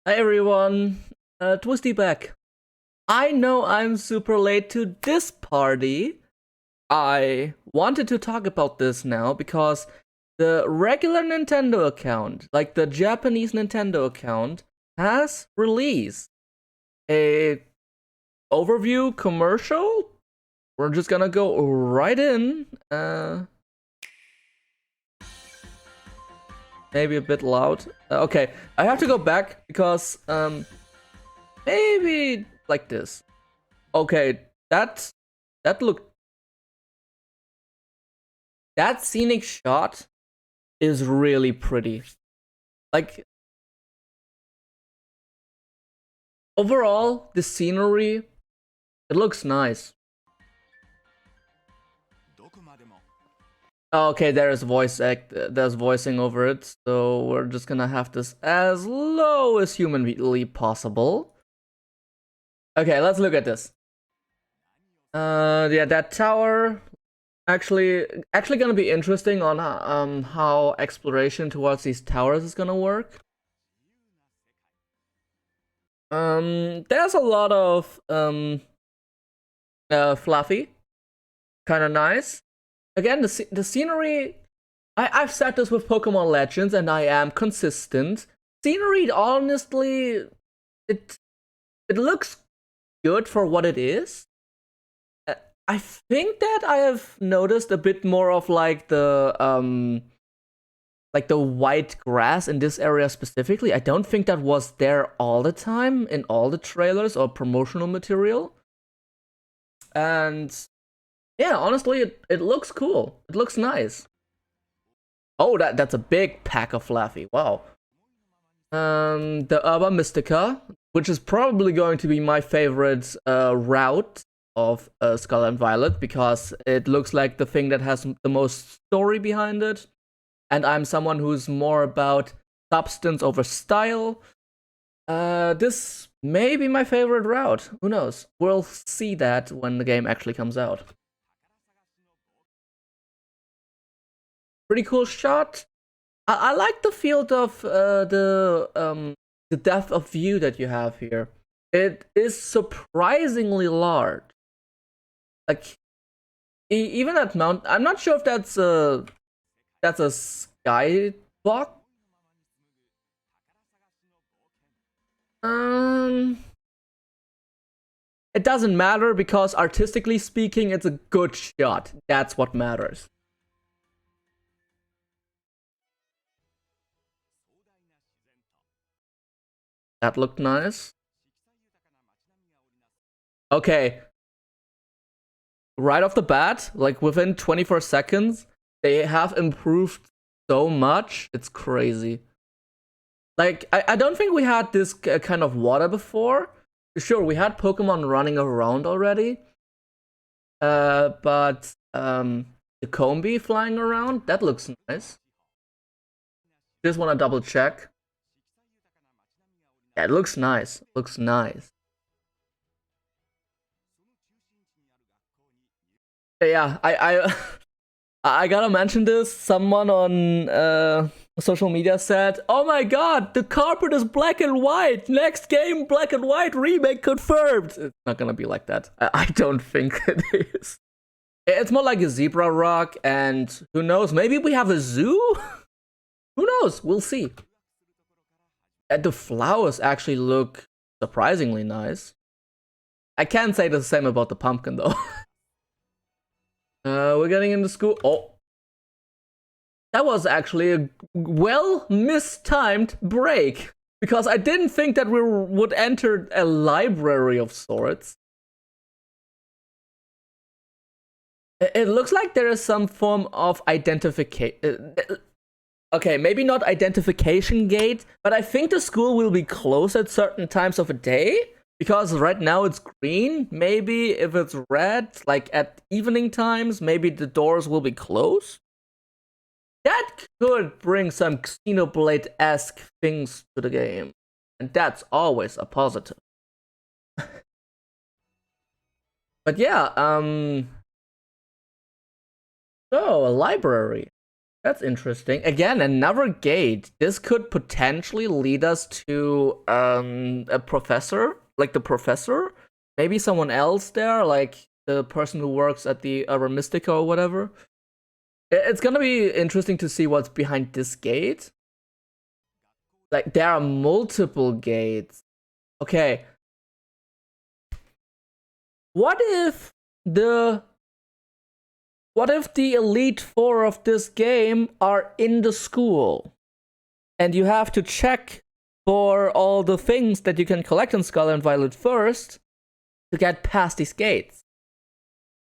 Hi everyone, Twisty back. I know I'm super late to this party. I wanted to talk about this now because the regular Nintendo account, like the Japanese Nintendo account, has released a overview commercial. We're just gonna go right in. Maybe a bit loud. Okay, I have to go back because maybe like this. Okay, that looked that scenic shot is really pretty. Like overall, the scenery it looks nice. Okay, there's voicing over it, so we're just gonna have this as low as humanly possible. Okay, let's look at this. Yeah, that tower actually gonna be interesting on how exploration towards these towers is gonna work. There's a lot of fluffy, kind of nice. Again, the scenery. I've said this with Pokemon Legends, and I am consistent. Scenery, honestly, it it looks good for what it is. I think that I have noticed a bit more of like the white grass in this area specifically. I don't think that was there all the time in all the trailers or promotional material. And yeah, honestly, it looks cool. It looks nice. Oh, that's a big pack of Fluffy. Wow. The Urba Mystica, which is probably going to be my favorite route of Scarlet and Violet because it looks like the thing that has the most story behind it. And I'm someone who's more about substance over style. This may be my favorite route. Who knows? We'll see that when the game actually comes out. Pretty cool shot. I like the field of the depth of view that you have here. It is surprisingly large. Like even at Mount, I'm not sure if that's a skyblock. Um, it doesn't matter because artistically speaking, it's a good shot. That's what matters. That looked nice. Okay, right off the bat, like within 24 seconds, they have improved so much. It's crazy. Like, I don't think we had this kind of water before. Sure, we had Pokemon running around already. But the Combi flying around, that looks nice. Just want to double check. Yeah, it looks nice. Looks nice. Yeah, I gotta mention this. Someone on social media said, "Oh my god, the carpet is black and white. Next game, black and white remake confirmed." It's not gonna be like that. I don't think it is. It's more like a zebra rock, and who knows? Maybe we have a zoo. Who knows? We'll see. And the flowers actually look surprisingly nice. I can't say the same about the pumpkin though. We're getting into school. Oh, that was actually a well mistimed break because I didn't think that we would enter a library of sorts. It looks like there is some form of identification. Okay, maybe not identification gate, but I think the school will be closed at certain times of a day because right now it's green. Maybe if it's red, like at evening times, maybe the doors will be closed. That could bring some Xenoblade-esque things to the game, and that's always a positive. But yeah, so a library. That's interesting. Again, another gate. This could potentially lead us to a professor, like the professor. Maybe someone else there, like the person who works at the Mystica or whatever. It's gonna be interesting to see what's behind this gate. Like, there are multiple gates. Okay. What if the Elite Four of this game are in the school? And you have to check for all the things that you can collect in Scarlet and Violet first to get past these gates.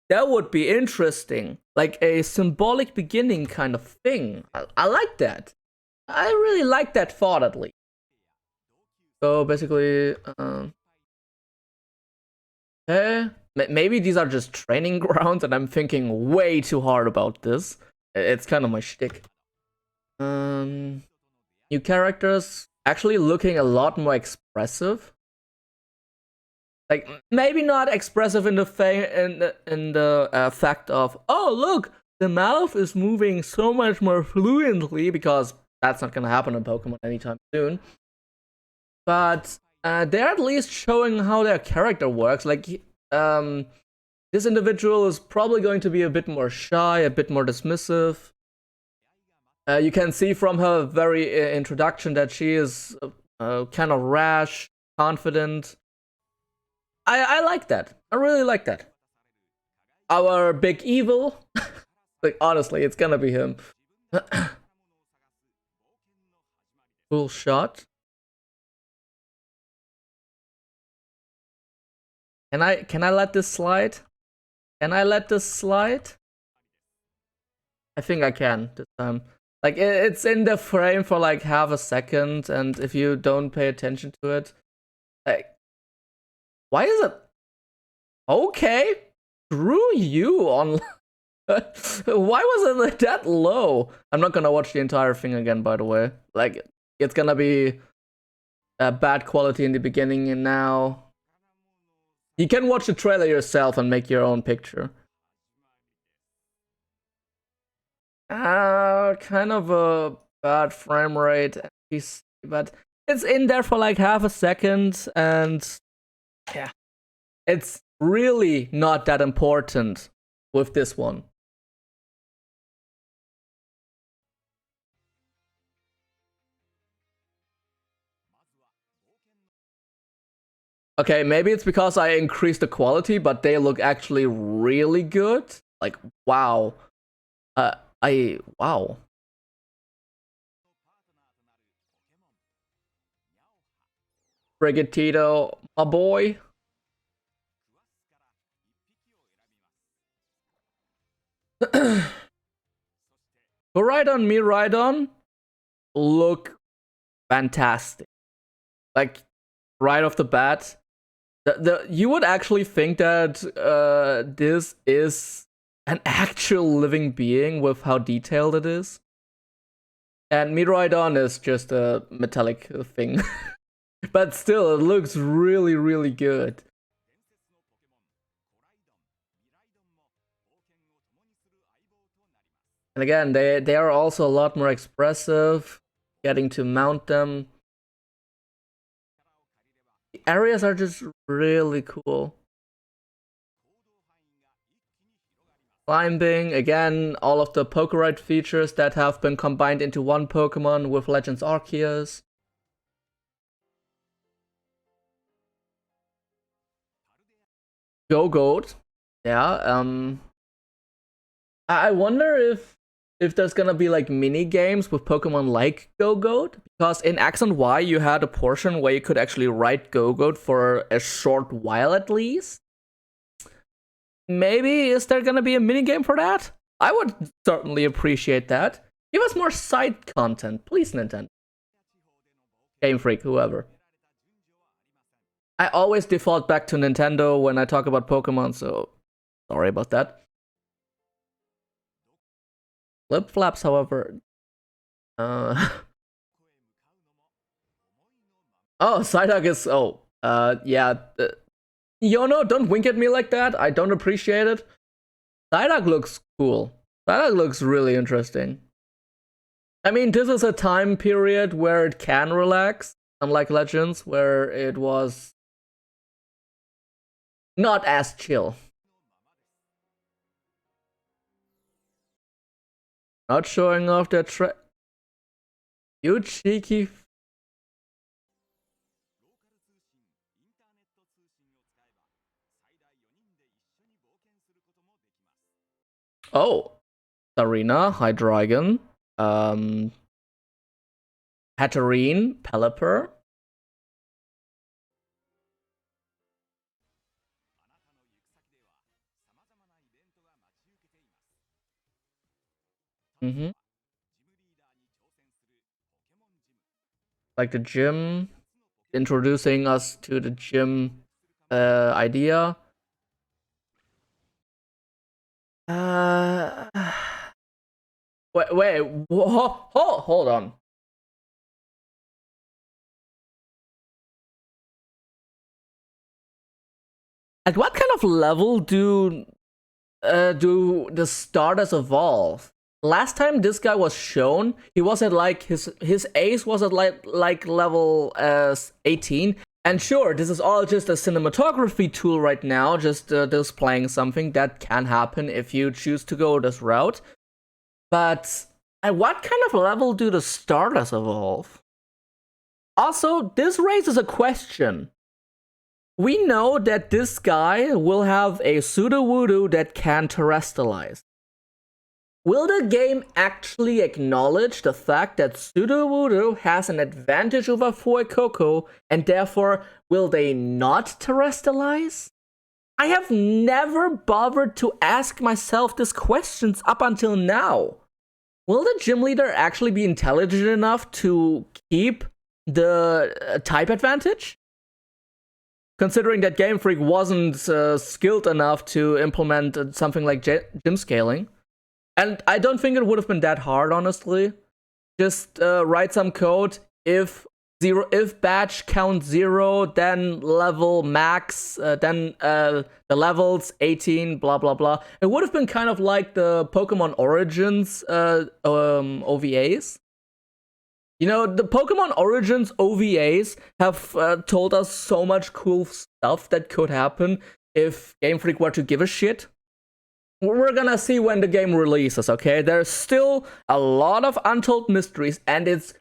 That would be interesting. Like a symbolic beginning kind of thing. I like that. I really like that thought, at least. So basically, maybe these are just training grounds and I'm thinking way too hard about this. It's kind of my shtick. New characters actually looking a lot more expressive. Like, maybe not expressive in the fact of, oh look, the mouth is moving so much more fluently, because that's not gonna happen in Pokemon anytime soon. But they're at least showing how their character works. Like, this individual is probably going to be a bit more shy, a bit more dismissive. You can see from her very introduction that she is kind of rash, confident. I like that. I really like that. Our big evil. Like, honestly, it's gonna be him. Cool shot. Can I let this slide? Can I let this slide? I think I can this time. Like, it's in the frame for like half a second, and if you don't pay attention to it, like, why is it? Okay, screw you on. Why was it like that low? I'm not gonna watch the entire thing again, by the way. Like, it's gonna be bad quality in the beginning, and now you can watch the trailer yourself and make your own picture. Kind of a bad frame rate, but it's in there for like half a second, and yeah, it's really not that important with this one. Okay, maybe it's because I increased the quality, but they look actually really good. Like, wow. Wow. Brigatito, my boy. Koraidon, Miraidon look fantastic. Like, right off the bat, you would actually think that this is an actual living being with how detailed it is. And Miraidon is just a metallic thing. But still, it looks really, really good. And again, they are also a lot more expressive, getting to mount them. The areas are just really cool. Climbing, again, all of the Pokerite features that have been combined into one Pokemon with Legends Arceus. Go-Goat. Yeah, I wonder if there's gonna be like mini games with Pokemon like Go-Goat, because in X and Y you had a portion where you could actually ride Go-Goat for a short while at least. Maybe is there gonna be a mini game for that? I would certainly appreciate that. Give us more side content, please, Nintendo. Gamefreak, whoever. I always default back to Nintendo when I talk about Pokemon, so sorry about that. Lip flaps, however. Oh, Psyduck is. Oh, yeah. Yono, don't wink at me like that. I don't appreciate it. Psyduck looks cool. Psyduck looks really interesting. I mean, this is a time period where it can relax, unlike Legends, where it was not as chill. Not showing off their You cheeky. Oh, Sarina, Hydreigon, Hatterene, Pelipper. Mm-hmm. Like the gym, introducing us to the gym idea. Uh, wait, hold on. At what kind of level do the starters evolve? Last time this guy was shown, he was at like his ace was at like level 18. And sure, this is all just a cinematography tool right now, just displaying something that can happen if you choose to go this route. But at what kind of level do the starters evolve? Also, this raises a question. We know that this guy will have a Sudowoodo that can terrestrialize. Will the game actually acknowledge the fact that Sudowoodo has an advantage over Fuecoco, and therefore will they not terrestrialize? I have never bothered to ask myself these questions up until now. Will the gym leader actually be intelligent enough to keep the type advantage? Considering that Gamefreak wasn't skilled enough to implement something like gym scaling. And I don't think it would have been that hard, honestly. Just write some code. If batch count 0, then level max, then the levels 18, blah blah blah. It would have been kind of like the Pokemon Origins OVAs. You know, the Pokemon Origins OVAs have told us so much cool stuff that could happen if Game Freak were to give a shit. We're gonna see when the game releases, okay? There's still a lot of untold mysteries, and it's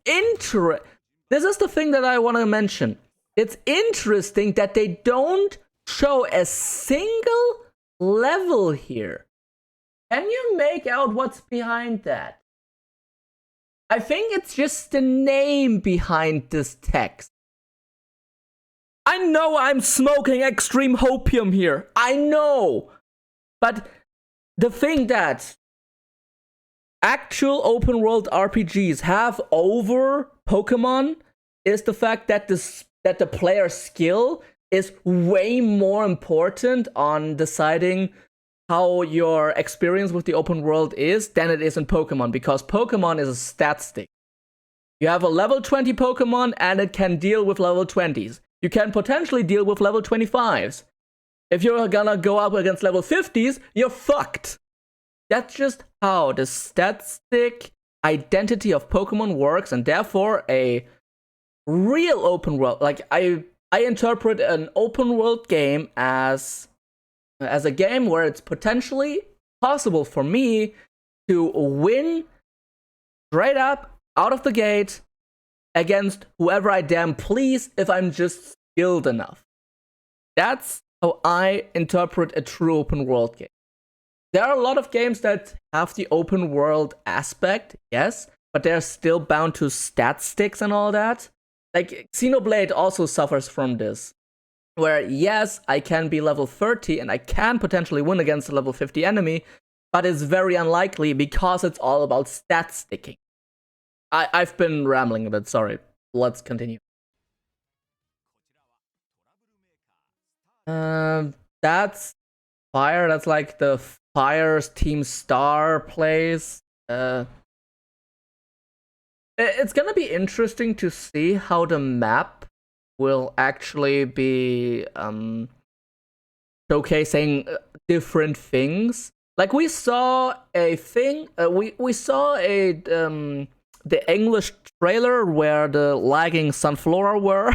interesting. This is the thing that I want to mention. It's interesting that they don't show a single level here. Can you make out what's behind that? I think it's just the name behind this text. I know I'm smoking extreme hopium here. I know. But the thing that actual open world RPGs have over Pokemon is the fact that the player's skill is way more important on deciding how your experience with the open world is than it is in Pokemon, because Pokemon is a stat stick. You have a level 20 Pokemon and it can deal with level 20s. You can potentially deal with level 25s. If you're gonna go up against level 50s, you're fucked. That's just how the stat stick identity of Pokemon works, and therefore a real open world, like I interpret an open world game as a game where it's potentially possible for me to win straight up out of the gate against whoever I damn please if I'm just skilled enough. That's how I interpret a true open world game. There are a lot of games that have the open world aspect, yes, but they're still bound to stat sticks and all that. Like, Xenoblade also suffers from this, where yes, I can be level 30 and I can potentially win against a level 50 enemy, but it's very unlikely because it's all about stat sticking. I've been rambling a bit, sorry. Let's continue. That's Fire. That's like the Fire's Team Star plays. It's gonna be interesting to see how the map will actually be showcasing different things. Like we saw a thing. We saw a the English trailer where the lagging Sunflora were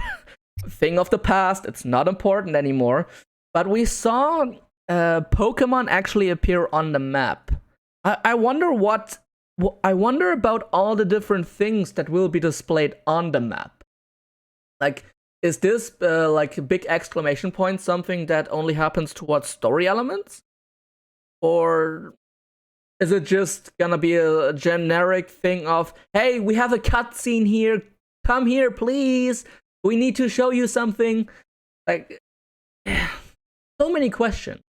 thing of the past. It's not important anymore. But we saw Pokemon actually appear on the map. I wonder what. I wonder about all the different things that will be displayed on the map. Like, is this like a big exclamation point something that only happens towards story elements? Or is it just gonna be a generic thing of, hey, we have a cutscene here, come here, please, we need to show you something? Like, so many questions.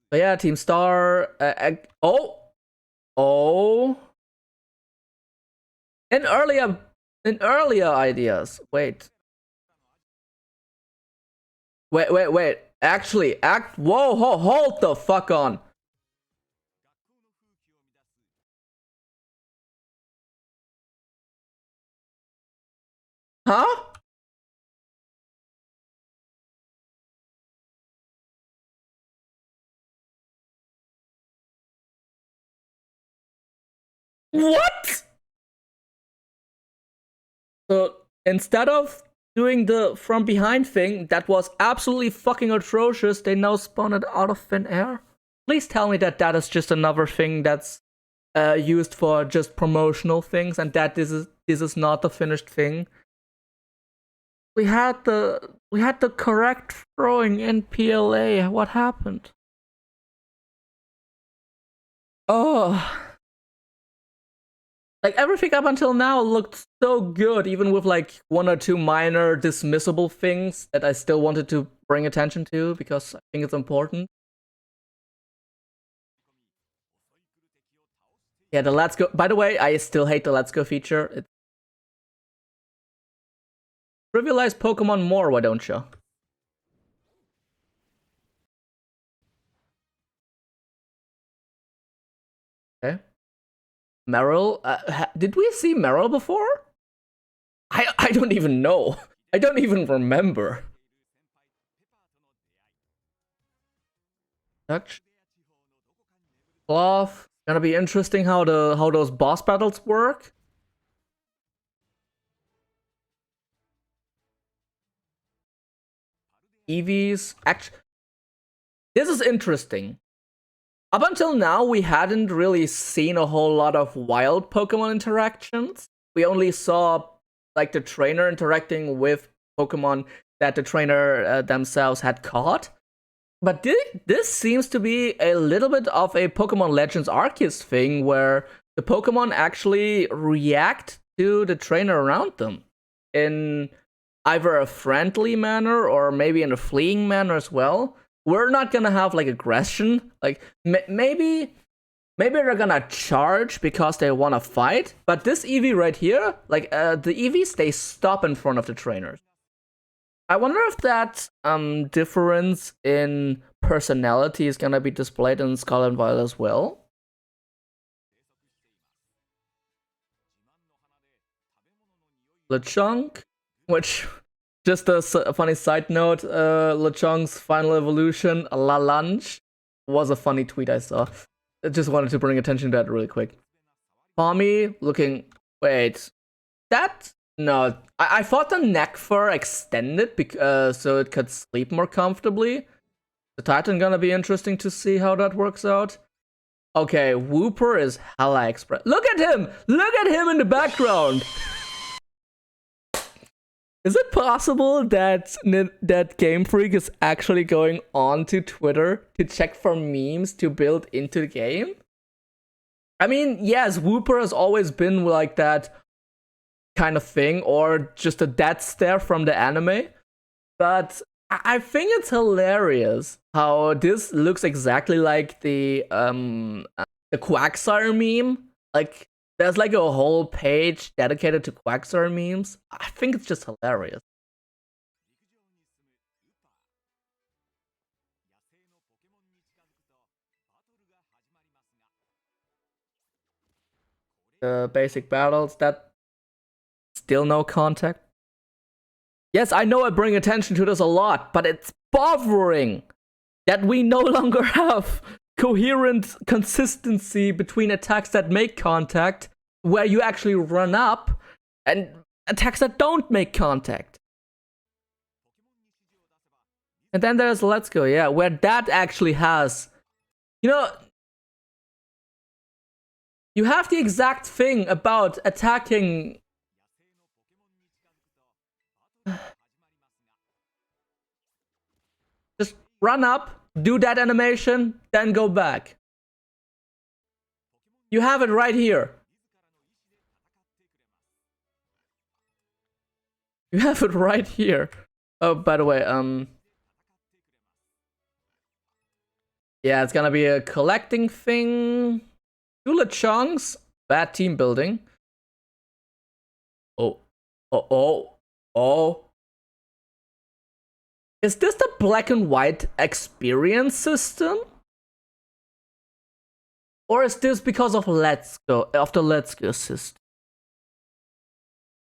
But yeah, Team Star. Oh, in earlier ideas. Wait. Actually, whoa, hold the fuck on. Huh? What? So instead of doing the from behind thing that was absolutely fucking atrocious, they now spawn it out of thin air? Please tell me that that is just another thing that's used for just promotional things, and that this is not the finished thing. We had the correct throwing in PLA. What happened? Oh, like everything up until now looked so good, even with like one or two minor dismissible things that I still wanted to bring attention to because I think it's important. Yeah, the Let's Go. By the way, I still hate the Let's Go feature. It trivialize Pokemon more, why don't you? Okay. Meryl, did we see Meryl before? I don't even know. I don't even remember. Touch. Cloth. Gonna be interesting how those boss battles work. Eevees. Actually, this is interesting. Up until now, we hadn't really seen a whole lot of wild Pokemon interactions. We only saw like the trainer interacting with Pokemon that the trainer themselves had caught. But this seems to be a little bit of a Pokemon Legends Arceus thing where the Pokemon actually react to the trainer around them in either a friendly manner or maybe in a fleeing manner as well. We're not gonna have like aggression. Like maybe they're gonna charge because they want to fight. But this Eevee right here, like the Eevees, they stop in front of the trainers. I wonder if that difference in personality is gonna be displayed in Scarlet and Violet as well. Lechonk, which just a funny side note, Lechonk's final evolution, La Lunch, was a funny tweet I saw. I just wanted to bring attention to that really quick. Tommy looking. Wait, that no. I thought the neck fur extended because so it could sleep more comfortably. The Titan gonna be interesting to see how that works out. Okay, Wooper is hella express. Look at him! Look at him in the background. Is it possible that Gamefreak is actually going on to Twitter to check for memes to build into the game? I mean, yes, Wooper has always been like that kind of thing, or just a death stare from the anime. But I think it's hilarious how this looks exactly like the Quagsire meme. Like there's like a whole page dedicated to Quagsire memes. I think it's just hilarious. The basic battles, that still no contact. Yes, I know I bring attention to this a lot, but it's bothering. that we no longer have coherent consistency between attacks that make contact, where you actually run up, and attacks that don't make contact. And then there's Let's Go, yeah, where that actually has, you know, you have the exact thing about attacking. Just run up, do that animation, then go back. You have it right here. You have it right here. Oh, by the way, yeah, it's gonna be a collecting thing. Tula chunks. Bad team building. Oh. Oh. Is this the black and white experience system? Or is this because of Let's Go, of the Let's Go system?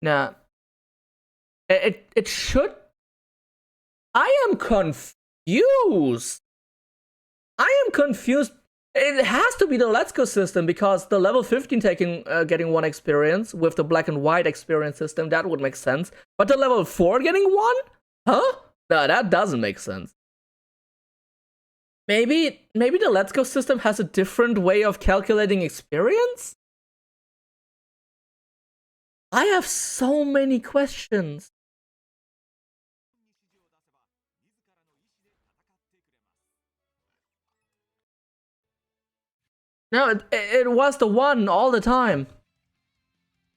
Nah. It should. I am confused. It has to be the Let's Go system, because the level 15 getting 1 experience with the black and white experience system, that would make sense. But the level 4 getting 1? Huh? No, that doesn't make sense. Maybe the Let's Go system has a different way of calculating experience? I have so many questions. No, it was the 1 all the time.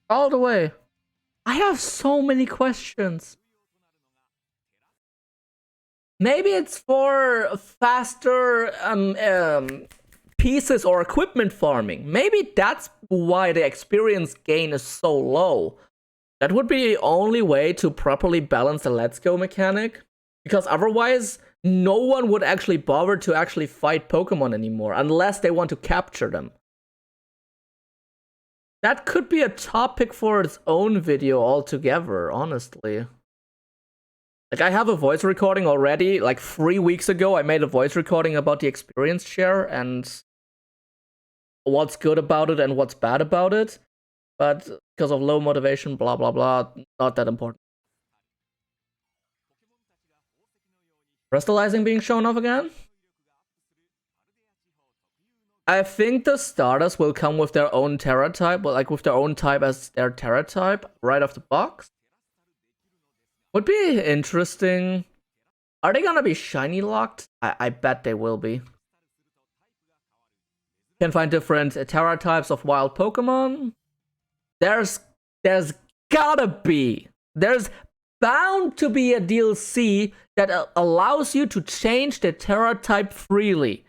All the way. I have so many questions. Maybe it's for faster pieces or equipment farming. Maybe that's why the experience gain is so low. That would be the only way to properly balance the Let's Go mechanic. Because otherwise, no one would actually bother to actually fight Pokemon anymore, unless they want to capture them. That could be a topic for its own video altogether, honestly. Like, I have a voice recording already. Like 3 weeks ago, I made a voice recording about the experience share and what's good about it and what's bad about it. But because of low motivation, blah blah blah, not that important. Crystallizing being shown off again? I think the starters will come with their own Terra type, but like with their own type as their Terra type right off the box. Would be interesting. Are they gonna be shiny locked? I bet they will be. Can find different Terra types of wild Pokemon. There's gotta be. There's bound to be a DLC that allows you to change the Terra type freely.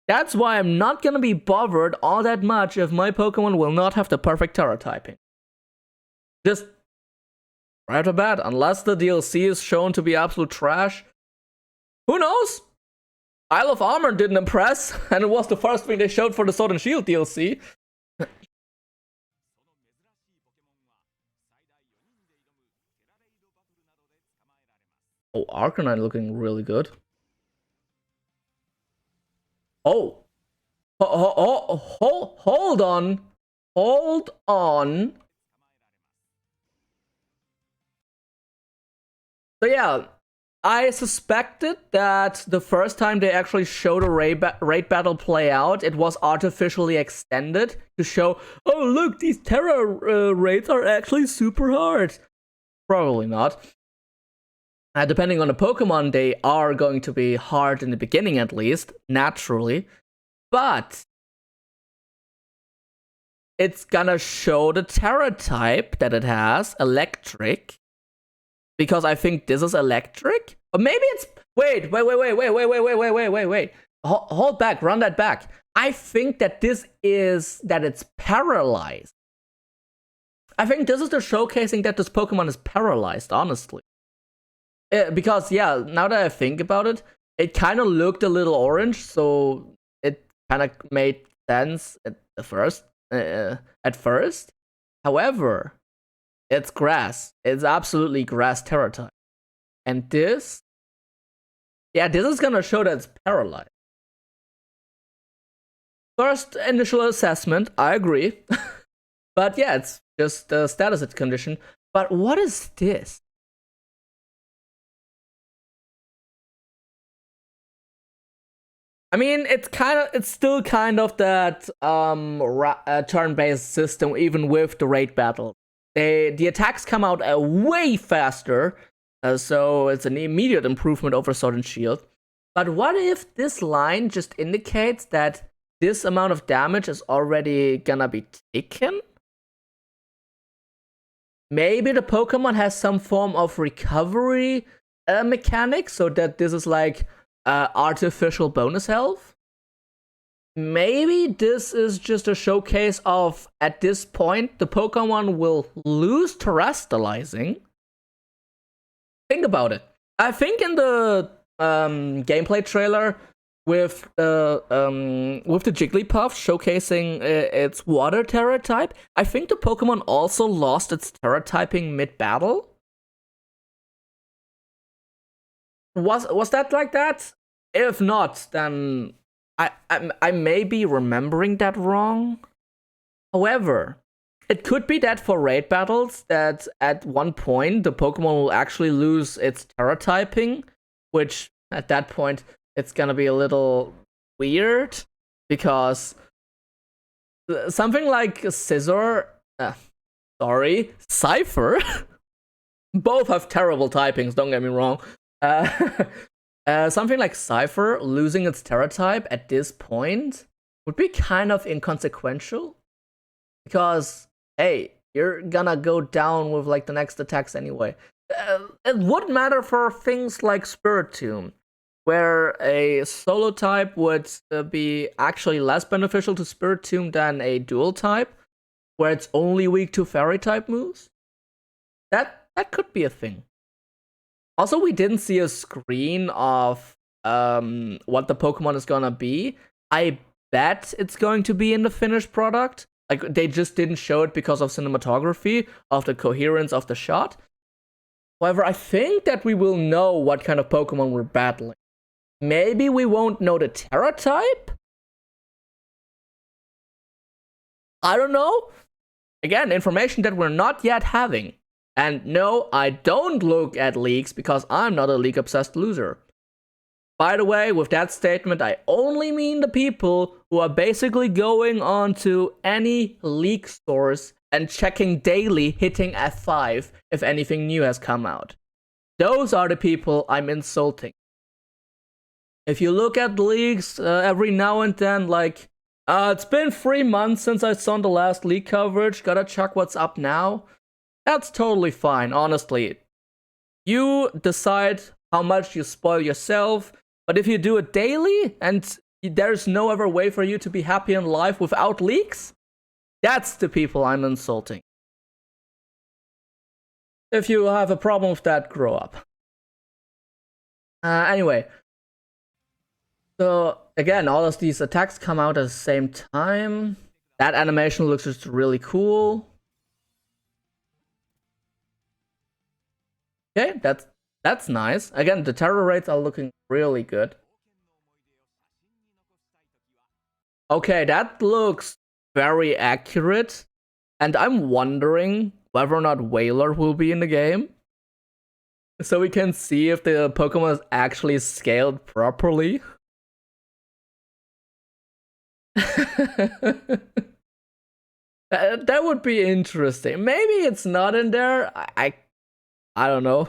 That's why I'm not gonna be bothered all that much if my Pokemon will not have the perfect Terra typing. Just right off the bat, unless the DLC is shown to be absolute trash. Who knows? Isle of Armor didn't impress, and it was the first thing they showed for the Sword and Shield DLC. Oh, Arcanine looking really good. Oh. Hold on. Hold on. So yeah, I suspected that the first time they actually showed a raid battle play out, it was artificially extended to show, oh look, these Terra raids are actually super hard. Probably not. Depending on the Pokemon, they are going to be hard in the beginning at least, naturally. But it's gonna show the Terra type that it has, Electric. Because I think this is Electric? Or maybe it's... Wait. Hold back, run that back. I think that this is... that it's paralyzed. I think this is the showcasing that this Pokemon is paralyzed, honestly. Because, yeah, now that I think about it, it kind of looked a little orange, so it kind of made sense at first. However, it's grass. It's absolutely grass Terra type. And this, Yeah, this is gonna show that it's paralyzed. First initial assessment, I agree. But yeah, it's just a status condition. But what is this? I mean, it's still kind of that turn-based system, even with the raid battle. The attacks come out way faster, so it's an immediate improvement over Sword and Shield. But what if this line just indicates that this amount of damage is already gonna be taken? Maybe the Pokemon has some form of recovery mechanic, so that this is like artificial bonus health. Maybe this is just a showcase of, at this point, the Pokemon will lose terrestrializing. Think about it. I think in the gameplay trailer with the Jigglypuff showcasing its water Terra type, I think the Pokemon also lost its Terra typing mid-battle. Was that like that? If not, then I may be remembering that wrong. However, it could be that for raid battles, that at one point the Pokemon will actually lose its Terra typing, which at that point it's gonna be a little weird, because something like Scizor, Cypher, both have terrible typings, don't get me wrong. Something like Cypher losing its Terra type at this point would be kind of inconsequential, because hey, you're gonna go down with like the next attacks anyway. It would matter for things like Spiritomb, where a solo type would be actually less beneficial to Spiritomb than a dual type, where it's only weak to fairy type moves. That could be a thing. Also, we didn't see a screen of what the Pokemon is gonna be. I bet it's going to be in the finished product. Like, they just didn't show it because of cinematography, of the coherence of the shot. However, I think that we will know what kind of Pokemon we're battling. Maybe we won't know the Terra type? I don't know. Again, information that we're not yet having. And no, I don't look at leaks because I'm not a leak-obsessed loser. By the way, with that statement, I only mean the people who are basically going on to any leak source and checking daily, hitting F5 if anything new has come out. Those are the people I'm insulting. If you look at leaks every now and then, like, it's been 3 months since I saw the last leak coverage, gotta check what's up now. That's totally fine, honestly. You decide how much you spoil yourself, but if you do it daily and there's no other way for you to be happy in life without leaks, that's the people I'm insulting. If you have a problem with that, grow up. Anyway. So, again, all of these attacks come out at the same time. That animation looks just really cool. Okay, that's nice. Again, the terror rates are looking really good. Okay, that looks very accurate. And I'm wondering whether or not Whaler will be in the game. So we can see if the Pokemon is actually scaled properly. That would be interesting. Maybe it's not in there. I don't know.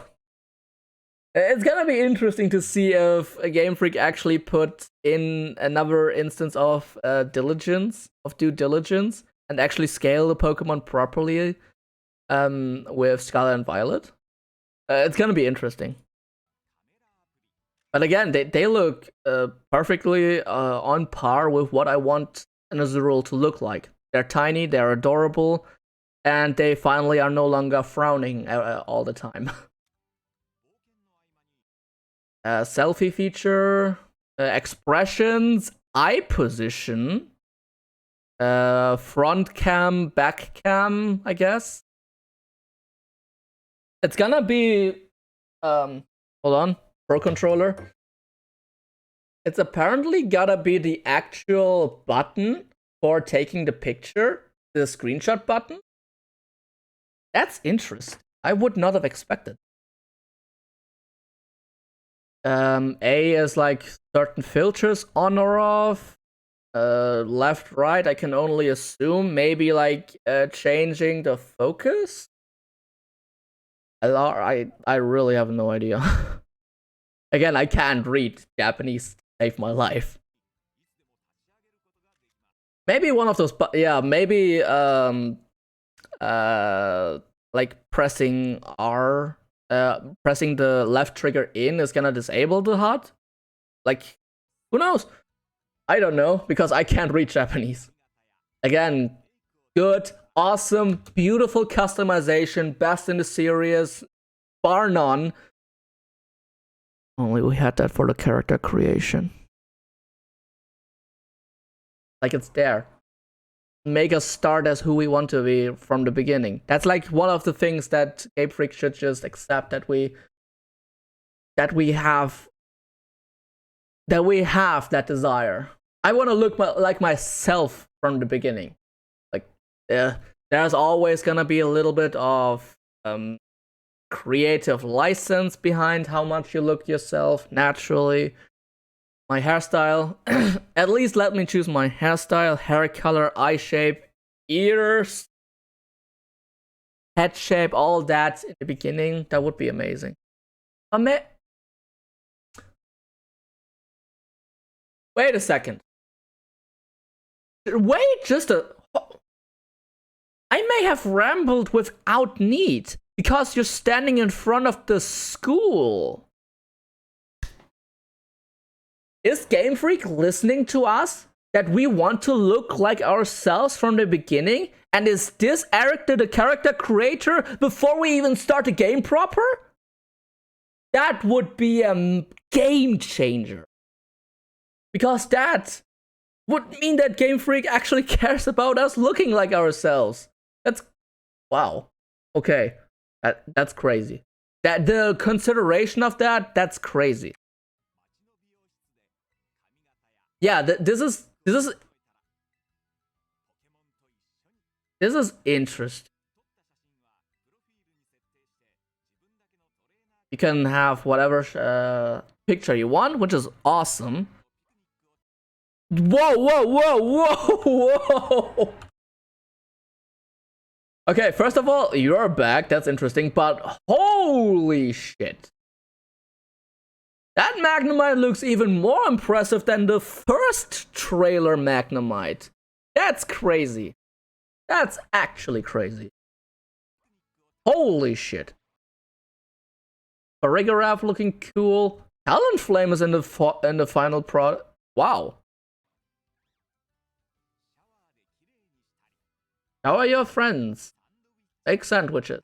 It's gonna be interesting to see if a Game Freak actually put in another instance of due diligence, and actually scale the Pokemon properly with Scarlet and Violet. It's gonna be interesting. But again, they look perfectly on par with what I want an Azurill to look like. They're tiny, they're adorable, and they finally are no longer frowning all the time. Selfie feature, expressions, eye position, front cam, back cam, I guess. It's gonna be, hold on, Pro Controller. It's apparently gotta be the actual button for taking the picture, the screenshot button. That's interesting. I would not have expected. A is like certain filters on or off. Left, right, I can only assume. Maybe like changing the focus. I really have no idea. Again, I can't read Japanese to save my life. Maybe one of those, but yeah, maybe like pressing R, pressing the left trigger in is gonna disable the HUD. Like, who knows? I don't know because I can't read Japanese. Again, good, awesome, beautiful customization, best in the series, bar none. Only we had that for the character creation. Like it's there. Make us start as who we want to be from the beginning. That's like one of the things that Gamefreak should just accept, that we have that desire. I want to look like myself from the beginning. Like, there's always gonna be a little bit of creative license behind how much you look yourself naturally. My hairstyle, at least let me choose my hairstyle, hair color, eye shape, ears, head shape, all that in the beginning. That would be amazing. Wait a second. Wait just a... I may have rambled without need, because you're standing in front of the school. Is Gamefreak listening to us? That we want to look like ourselves from the beginning? And is this Eric the character creator before we even start the game proper? That would be a game changer. Because that would mean that Gamefreak actually cares about us looking like ourselves. That's... wow. Okay. That's crazy. That the consideration of that's crazy. Yeah, this is interesting. You can have whatever picture you want, which is awesome. Whoa, whoa, whoa, whoa, whoa! Okay, first of all, you're back. That's interesting, but holy shit. That Magnemite looks even more impressive than the first trailer Magnemite. That's crazy. That's actually crazy. Holy shit. Farigiraf looking cool. Talonflame is in the final product. Wow. How are your friends? Egg sandwiches.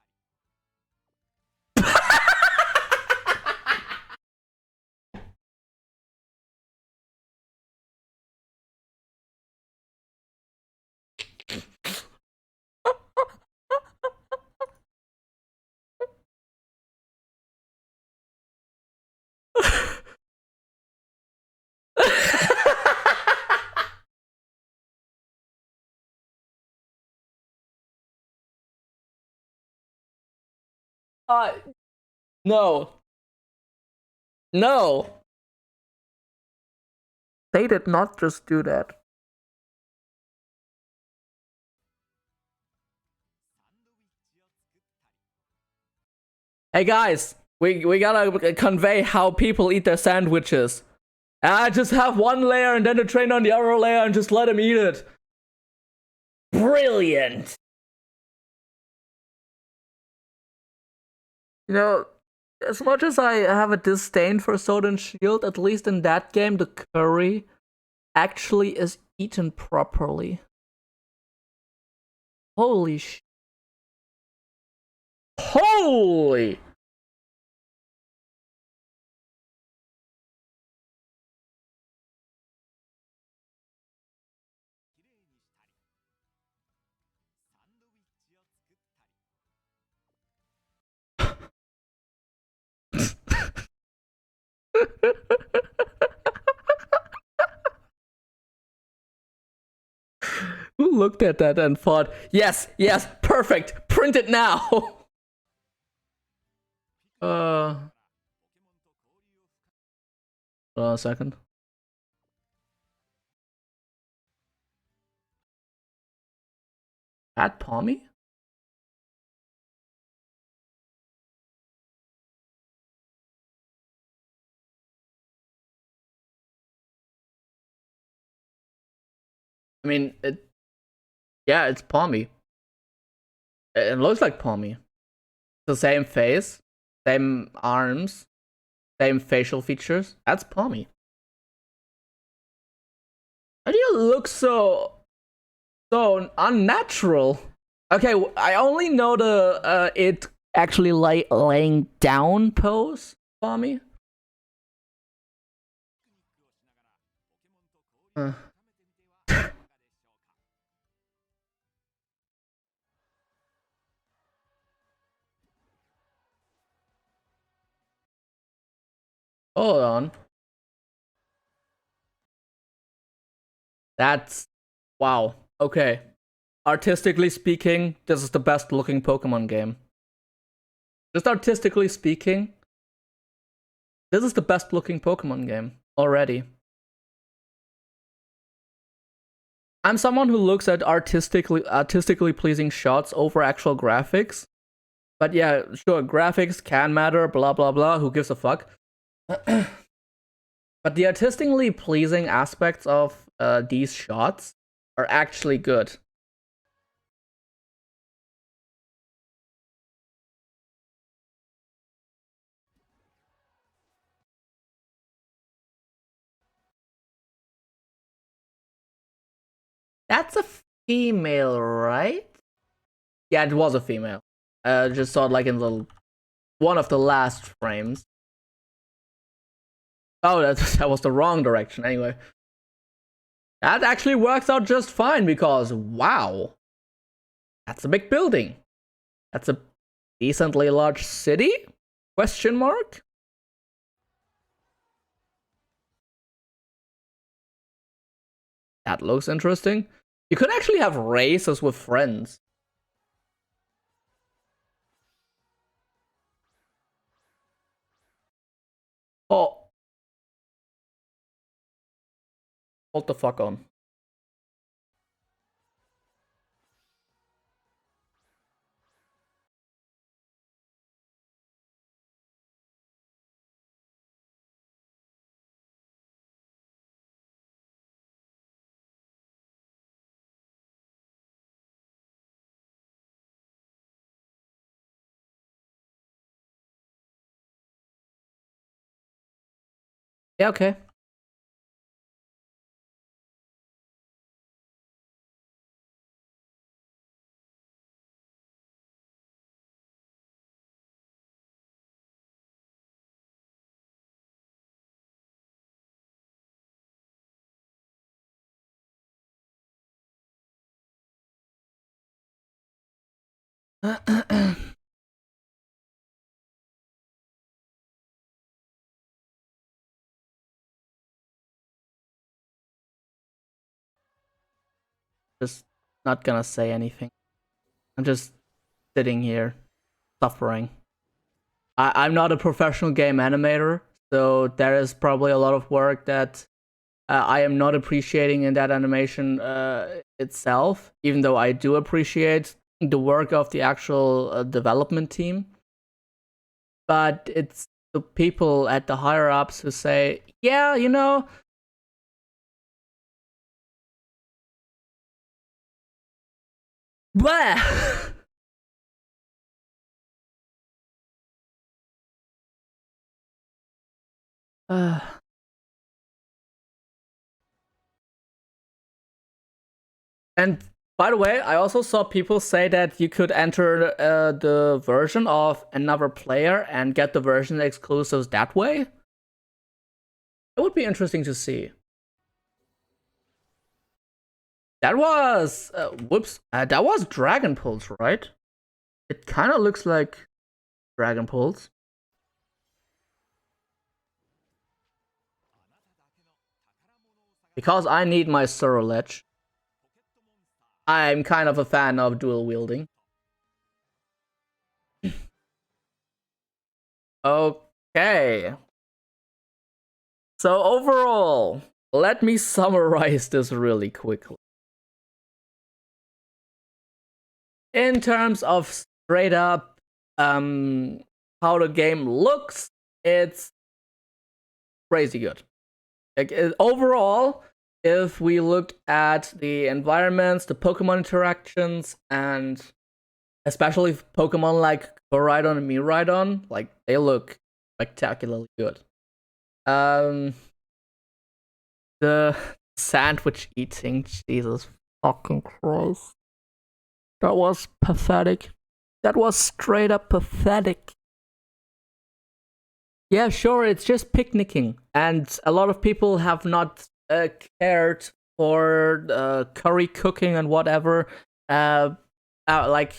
No. No. They did not just do that. Hey guys, we gotta convey how people eat their sandwiches. Just have one layer and then the train on the other layer and just let them eat it. Brilliant. You know, as much as I have a disdain for Sword and Shield, at least in that game, the curry actually is eaten properly. Holy sh... Holy! looked at that and thought, yes, yes, perfect, print it now. Hold on a second. At Palmy? I mean, yeah, it's Palmy. It looks like Palmy. The same face, same arms, same facial features. That's Palmy. How do you look so unnatural? Okay, I only know the it actually laying down pose, Palmy. Uh. Hold on. That's wow. Okay. Artistically speaking, this is the best looking Pokemon game. Just artistically speaking, this is the best looking Pokemon game already. I'm someone who looks at artistically pleasing shots over actual graphics. But yeah, sure, graphics can matter, blah blah blah, who gives a fuck? But the artistically pleasing aspects of these shots are actually good. That's a female, right? Yeah, it was a female. Just saw it like in the one of the last frames. Oh, that was the wrong direction. Anyway, that actually works out just fine because wow, that's a big building. That's a decently large city? Question mark? That looks interesting. You could actually have races with friends. Oh, hold the fuck on. Yeah, okay. Just not gonna say anything. I'm just sitting here suffering. I'm not a professional game animator, so there is probably a lot of work that I am not appreciating in that animation itself, even though I do appreciate the work of the actual development team. But it's the people at the higher ups who say, yeah, you know, blah. uh, and by the way, I also saw people say that you could enter the version of another player and get the version exclusives that way. It would be interesting to see. That was whoops. That was Dragon Pulse, right? It kind of looks like Dragon Pulse. Because I need my Surulege. I'm kind of a fan of dual wielding. Okay. So overall, let me summarize this really quickly. In terms of straight up how the game looks, it's crazy good. Like, overall, if we look at the environments, the Pokemon interactions, and especially Pokemon like Koraidon and Miraidon, like they look spectacularly good. The sandwich eating, Jesus fucking Christ. That was pathetic. That was straight up pathetic. Yeah, sure, it's just picnicking. And a lot of people have not cared for curry cooking and whatever. Like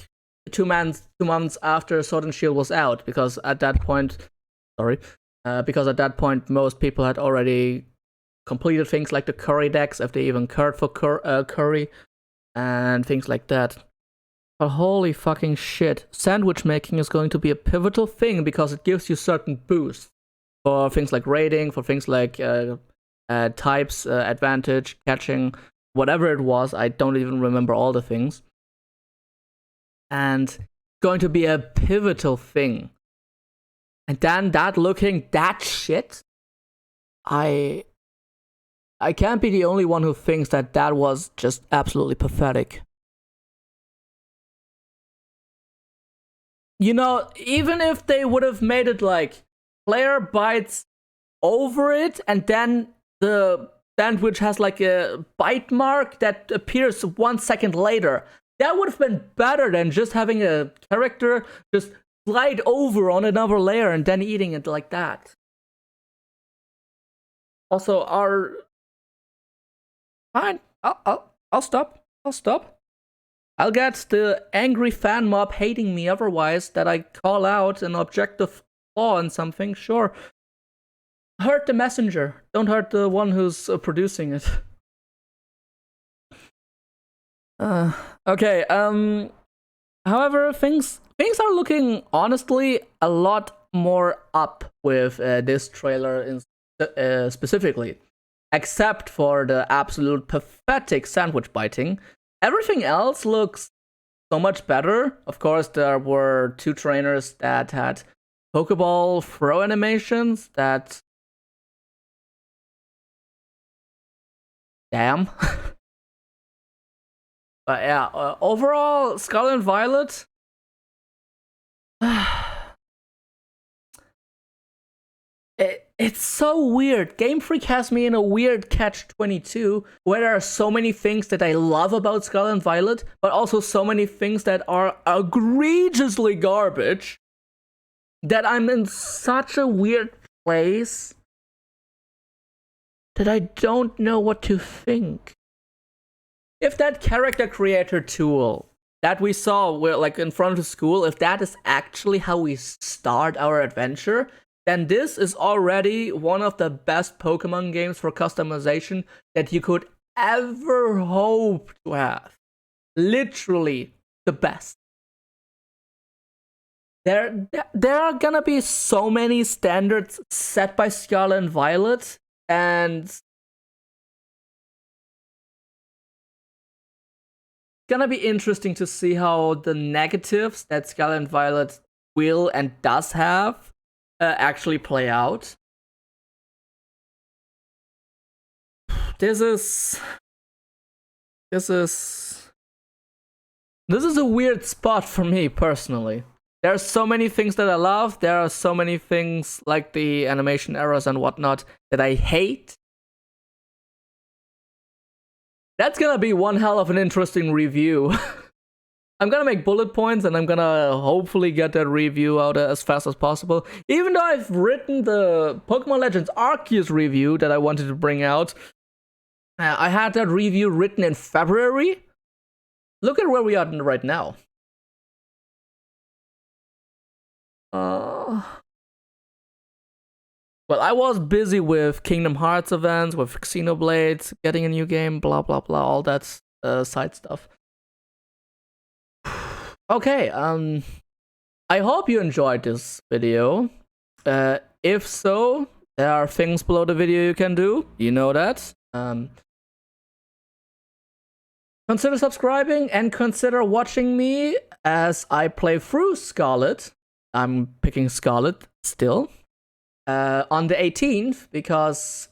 2 months after Sword and Shield was out, because at that point, most people had already completed things like the curry decks, if they even cared for curry, and things like that. But holy fucking shit, sandwich making is going to be a pivotal thing because it gives you certain boosts for things like raiding, for things like types, advantage, catching, whatever it was. I don't even remember all the things. And going to be a pivotal thing. And then that shit, I can't be the only one who thinks that was just absolutely pathetic. You know, even if they would have made it like player bites over it and then the sandwich has like a bite mark that appears 1 second later, that would have been better than just having a character just slide over on another layer and then eating it like that. Also, fine, I'll stop. I'll get the angry fan mob hating me otherwise that I call out an objective flaw in something, sure. Hurt the messenger. Don't hurt the one who's producing it. Okay, however, things are looking, honestly, a lot more up with this trailer specifically. Except for the absolute pathetic sandwich biting. Everything else looks so much better. Of course, there were 2 trainers that had Pokeball throw animations that... Damn. But yeah, overall, Scarlet and Violet... It's so weird. Gamefreak has me in a weird catch-22 where there are so many things that I love about Scarlet and Violet, but also so many things that are egregiously garbage, that I'm in such a weird place that I don't know what to think. If that character creator tool that we saw like in front of the school, if that is actually how we start our adventure, then this is already one of the best Pokemon games for customization that you could ever hope to have. Literally the best. There are gonna be so many standards set by Scarlet and Violet, and it's gonna be interesting to see how the negatives that Scarlet and Violet will and does have actually play out. This is a weird spot for me personally. There are so many things that I love. There are so many things like the animation errors and whatnot that I hate. That's gonna be one hell of an interesting review. I'm gonna make bullet points and I'm gonna hopefully get that review out as fast as possible. Even though I've written the Pokemon Legends Arceus review that I wanted to bring out, I had that review written in February. Look at where we are right now. Well, I was busy with Kingdom Hearts events, with Xenoblade, getting a new game, blah blah blah, all that side stuff. Okay, I hope you enjoyed this video. If so, there are things below the video you can do. You know that. Consider subscribing and consider watching me as I play through Scarlet. I'm picking Scarlet still. On the 18th, because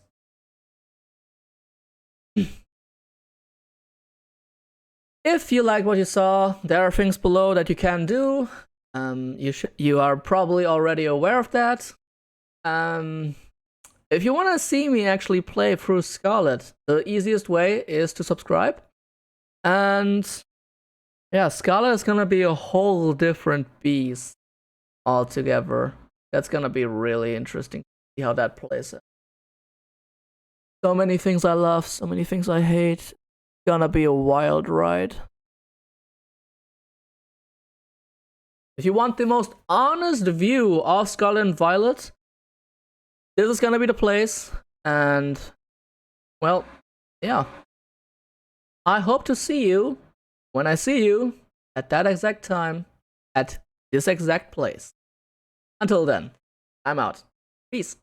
if you like what you saw, there are things below that you can do. You are probably already aware of that. If you want to see me actually play through Scarlet, the easiest way is to subscribe. And yeah, Scarlet is gonna be a whole different beast altogether. That's gonna be really interesting to see how that plays out. So many things I love, so many things I hate. It's gonna be a wild ride. If you want the most honest view of Scarlet and Violet, this is gonna be the place. And, well, yeah. I hope to see you when I see you at that exact time, at this exact place. Until then, I'm out. Peace.